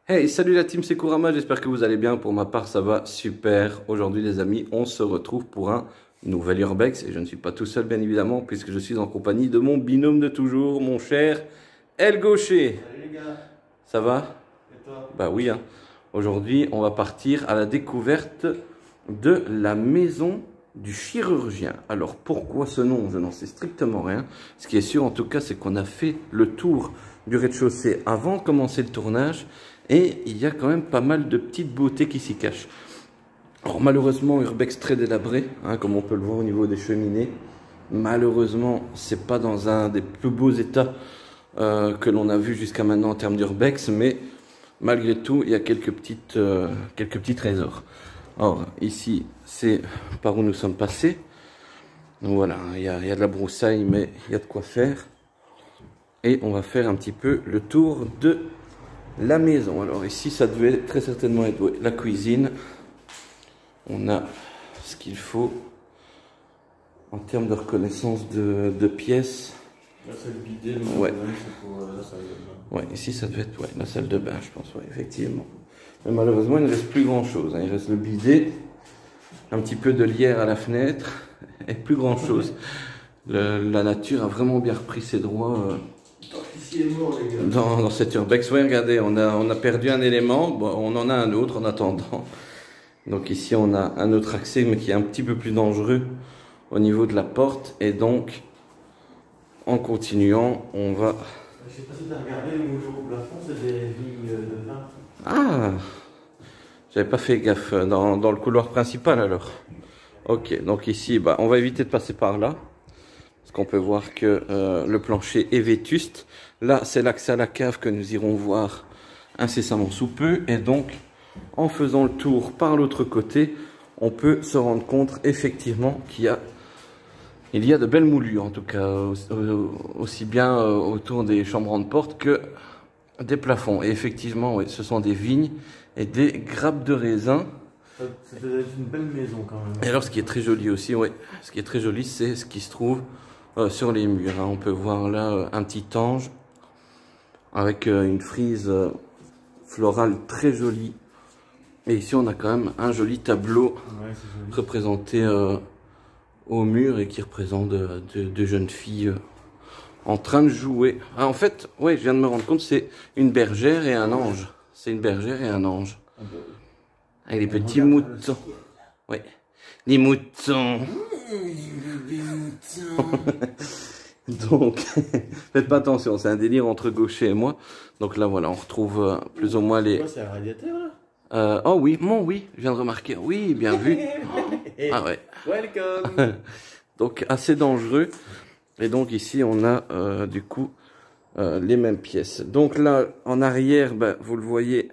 Hey, salut la team, c'est Kurama, j'espère que vous allez bien. Pour ma part, ça va super. Aujourd'hui, les amis, on se retrouve pour un nouvel Urbex. Et je ne suis pas tout seul, bien évidemment, puisque je suis en compagnie de mon binôme de toujours, mon cher El Gaucher. Salut les gars. Ça va? Et toi? Bah oui, hein. Aujourd'hui, on va partir à la découverte de la maison du chirurgien. Alors, pourquoi ce nom? Je n'en sais strictement rien. Ce qui est sûr, en tout cas, c'est qu'on a fait le tour du rez-de-chaussée avant de commencer le tournage. Et il y a quand même pas mal de petites beautés qui s'y cachent. Alors malheureusement, Urbex très délabré, hein, comme on peut le voir au niveau des cheminées. Malheureusement, c'est pas dans un des plus beaux états que l'on a vu jusqu'à maintenant en termes d'Urbex, mais malgré tout, il y a quelques petits trésors. Alors ici, c'est par où nous sommes passés. Donc voilà, il y a de la broussaille, mais il y a de quoi faire. Et on va faire un petit peu le tour de la maison. Alors ici, ça devait très certainement être la cuisine. On a ce qu'il faut en termes de reconnaissance de pièces. Là, c'est le bidet. Ouais. C'est pour la salle de bain. Ouais, ici, ça devait être la salle de bain, je pense. Ouais, effectivement. Mais malheureusement, il ne reste plus grand chose. Hein. Il reste le bidet, un petit peu de lierre à la fenêtre et plus grand chose. La nature a vraiment bien repris ses droits. Ici est mort, les gars. Dans cet Urbex, ouais, regardez, on a perdu un élément, bon, on en a un autre en attendant. Donc ici, on a un autre accès, mais qui est un petit peu plus dangereux au niveau de la porte. Et donc, en continuant, on va... Je sais pas si tu as regardé le moulure au plafond, c'est des vignes de vin. Ah, j'avais pas fait gaffe dans le couloir principal alors. Ok, donc ici, bah, on va éviter de passer par là. Parce qu'on peut voir que le plancher est vétuste. Là, c'est l'accès à la cave que nous irons voir incessamment sous peu. Et donc, en faisant le tour par l'autre côté, on peut se rendre compte effectivement qu'il y a de belles moulures, en tout cas, aussi bien autour des chambranles de porte que des plafonds. Et effectivement, oui, ce sont des vignes et des grappes de raisin. C'était une belle maison quand même. Et alors, ce qui est très joli aussi, ouais, ce qui est très joli, c'est ce qui se trouve sur les murs. Hein. On peut voir là un petit ange avec une frise florale très jolie. Et ici, on a quand même un joli tableau représenté au mur et qui représente deux jeunes filles en train de jouer. Ah, en fait, ouais, je viens de me rendre compte, c'est une bergère et un ange. C'est une bergère et un ange. Avec les petits moutons. Ouais. Les moutons. Donc, faites pas attention, c'est un délire entre Gaucher et moi. Donc là, voilà, on retrouve plus ou moins les... C'est un radiateur là? Oh oui, oui, je viens de remarquer. Oui, bien vu. Ah ouais. Welcome. Donc, assez dangereux. Et donc ici, on a du coup les mêmes pièces. Donc là, en arrière, ben, vous le voyez,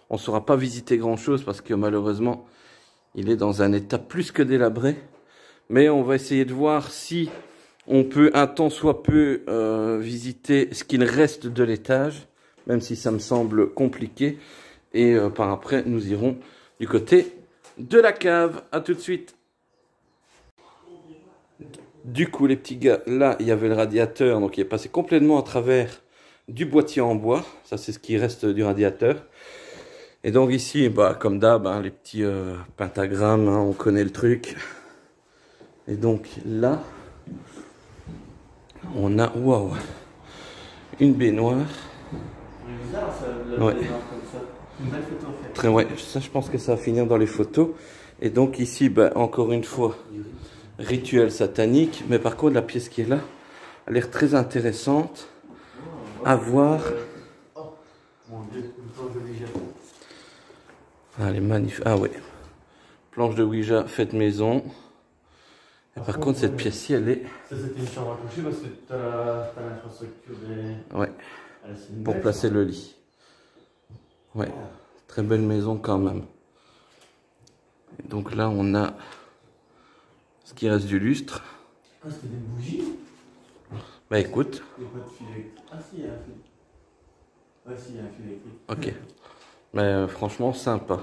on ne saura pas visiter grand-chose parce que malheureusement, il est dans un état plus que délabré. Mais on va essayer de voir si on peut un tant soit peu visiter ce qu'il reste de l'étage, même si ça me semble compliqué. Et par après, nous irons du côté de la cave. À tout de suite. Du coup, les petits gars, là, il y avait le radiateur, donc il est passé complètement à travers du boîtier en bois. Ça, c'est ce qui reste du radiateur. Et donc ici, bah, comme d'hab, hein, les petits pentagrammes, hein, on connaît le truc. Et donc là, on a, waouh, une baignoire. C'est bizarre, ça, Ouais. comme ça. Une belle photo en fait. Très, ouais, ça, je pense que ça va finir dans les photos. Et donc ici, bah, encore une fois, rituel satanique. Mais par contre, la pièce qui est là a l'air très intéressante à voir. Oh mon dieu, une planche de Ouija. Ah, elle est magnifique. Ah ouais. Planche de Ouija faite maison. Et par contre, cette pièce-ci, elle est... Ça, c'était une chambre à coucher parce que t'as l'infrastructure des... Ouais, c'est une pour belle placer chambre. le lit. Ouais, très belle maison quand même. Et donc là, on a ce qui reste du lustre. Ah, c'était des bougies? Bah écoute. Il n'y a pas de fil électrique. Ah si, il y a un fil. Ouais, si, il y a un fil électrique. Ok. Mais franchement, sympa.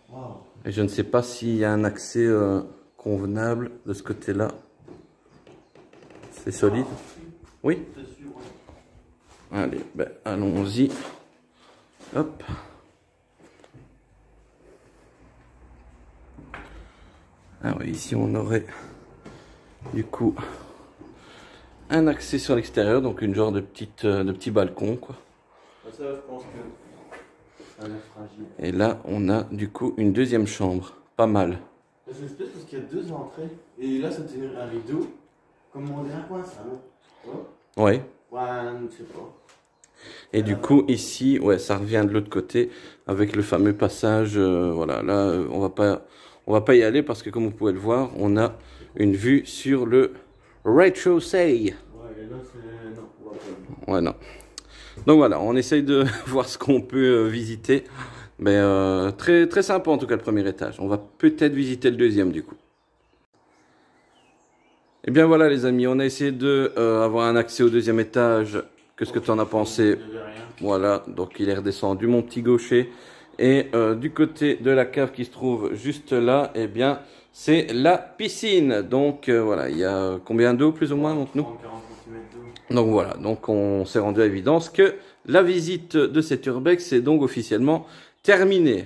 Waouh. Et je ne sais pas s'il y a un accès convenable de ce côté-là. C'est solide. Oui. C'est sûr, ouais. Allez, ben, allons-y. Hop. Ah oui, ici on aurait du coup un accès sur l'extérieur, donc une genre de petit balcon quoi. Ça, je pense que ça a l'air fragile. Et là on a du coup une deuxième chambre, pas mal. C'est une espèce parce qu'il y a deux entrées. Et là, c'était un rideau. Comme on dirait un coin salon. Ouais. Ouais. Ouais, je sais pas. Et du coup ici, ouais, ça revient de l'autre côté avec le fameux passage. Voilà, là on va pas y aller parce que comme vous pouvez le voir, on a une vue sur le rez-de-chaussée. Ouais, et là, c'est. Non, on va pas. Ouais, non. Donc voilà, on essaye de voir ce qu'on peut visiter. Mais très, très sympa en tout cas le premier étage. On va peut-être visiter le deuxième du coup. Et bien voilà les amis, on a essayé de avoir un accès au deuxième étage. Qu'est-ce que tu en as pensé? Voilà, donc il est redescendu mon petit gaucher. Et du côté de la cave qui se trouve juste là, eh bien c'est la piscine. Donc voilà, il y a combien d'eau plus ou moins donc nous? 30-40 cm d'eau. Donc voilà, donc on s'est rendu à l'évidence que la visite de cet urbex est donc officiellement terminée.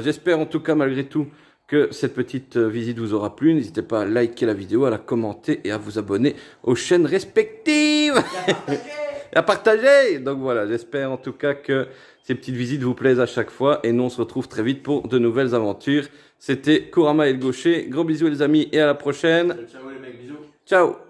J'espère en tout cas malgré tout que cette petite visite vous aura plu. N'hésitez pas à liker la vidéo, à la commenter et à vous abonner aux chaînes respectives. Et à partager. Donc voilà, j'espère en tout cas que ces petites visites vous plaisent à chaque fois. Et nous on se retrouve très vite pour de nouvelles aventures. C'était Kurama et le Gaucher. Gros bisous les amis et à la prochaine. Ciao les mecs, bisous. Ciao.